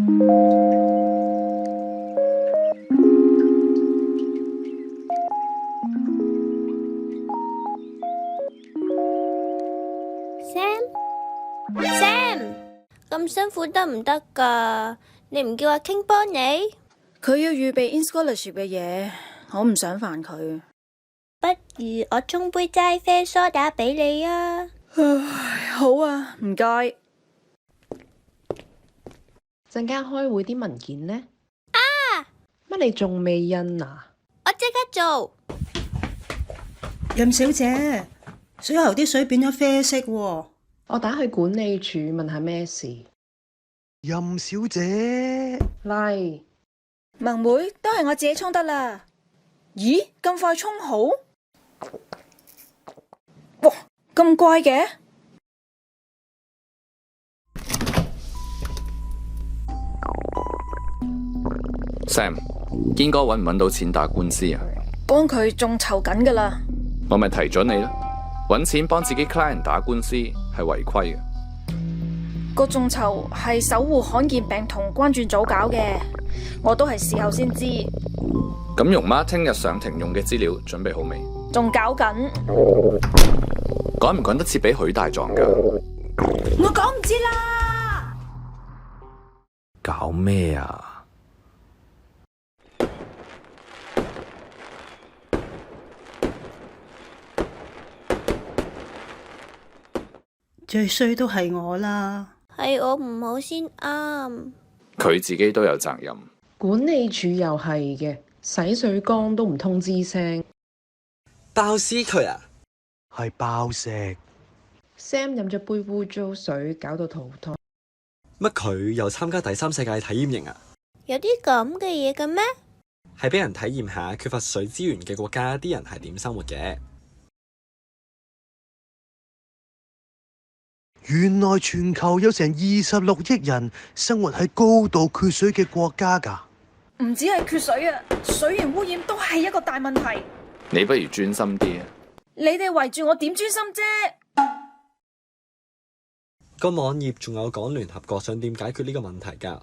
Sam，咁辛苦得唔得㗎？你唔叫阿 King 幫你？佢要預備 in scholarship 嘅嘢，我唔想煩佢。不如我沖杯齋啡梳打俾你啊！唉，好啊，唔該。陣間開會啲文件呢？乜你仲未印啊？我即刻做。任小姐，水喉啲水變咗啡色喎。我打去管理處問下咩事。任小姐，嚟，萌妹都係我自己沖得啦。咦，咁快沖好？哇，咁怪嘅。Sam，堅哥搵唔搵到錢打官司啊？幫佢仲籌緊噶啦。我咪提咗你咯，搵錢幫自己 client 打官司係違規嘅。個眾籌係守護罕見病同關注組搞嘅，我都係事後先知。咁容媽聽日上庭用嘅資料準備好未？仲搞緊。趕唔趕得切俾許大狀噶？我講唔知啦。搞咩啊？最衰都係我啦。係我唔好先啱。佢自己都有責任。管理處又係嘅，洗水缸都唔通知聲。爆屍佢啊？係爆石。 Sam 飲咗杯污糟水，搞到肚痛。乜佢又參加第三世界體驗營啊？有啲咁嘅嘢嘅咩？係俾人體驗下缺乏水資源嘅國家啲人係點生活嘅。原來全球有成26億人生活喺高度缺水嘅國家㗎。唔止係缺水啊，水源污染都係一個大問題。你不如專心啲啊！你哋圍住我點專心啫？個網頁仲有講聯合國想點解決呢個問題㗎。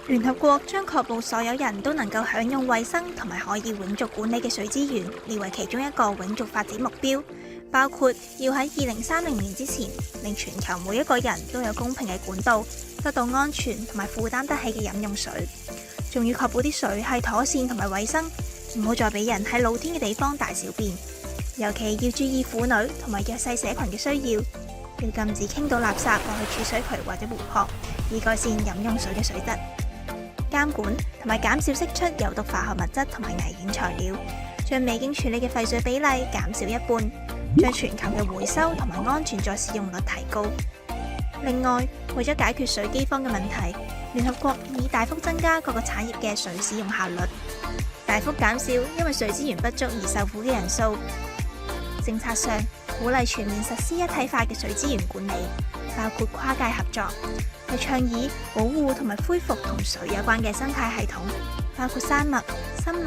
聯合國將確保所有人都能夠享用衛生同埋可以永續管理嘅水資源列為其中一個永續發展目標，包括要喺2030年之前，令全球每一個人都有公平嘅管道，得到安全同埋負擔得起嘅飲用水，仲要確保啲水係妥善同埋衛生，唔好再俾人喺露天嘅地方大小便。尤其要注意婦女同埋弱勢社群嘅需要，要禁止傾倒垃圾落去儲水渠或者湖泊，以改善飲用水嘅水質。監管同埋減少釋出有毒化學物質同埋危險材料，將未經處理嘅廢水比例減少一半，將全球嘅回收同埋安全再使用率提高。另外，為咗解決水饑荒嘅問題，聯合國已大幅增加各個產業嘅水使用效率，大幅減少因為水資源不足而受苦嘅人數。政策上，鼓勵全面實施一體化嘅水資源管理，包括跨界合作，係倡議保護同埋恢復同水有關嘅生態系統，包括山脈、森林、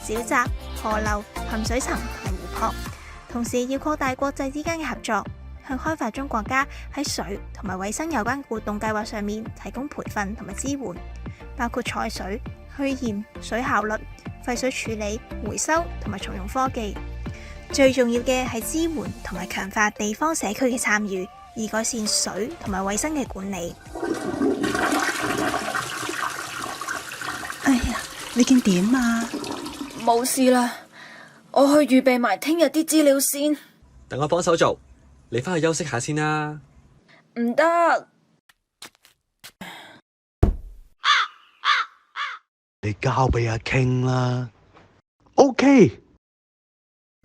沼澤、河流、含水層同埋湖泊。同時要擴大國際之間嘅合作，向開發中國家喺水同埋衛生有關活動計劃上面提供培訓同埋支援，包括採水、去鹽、水效率、廢水處理、回收同埋重用科技。最重要嘅係支援同埋強化地方社區嘅參與，以改善水同埋衛生嘅管理。哎呀，你見點啊？冇事啦，我去預備埋聽日啲資料先。等我幫手做，你返去休息下先啦。唔得。你交俾阿 King 啦。OK。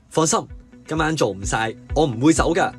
放心，今晚做唔晒，我唔會走㗎。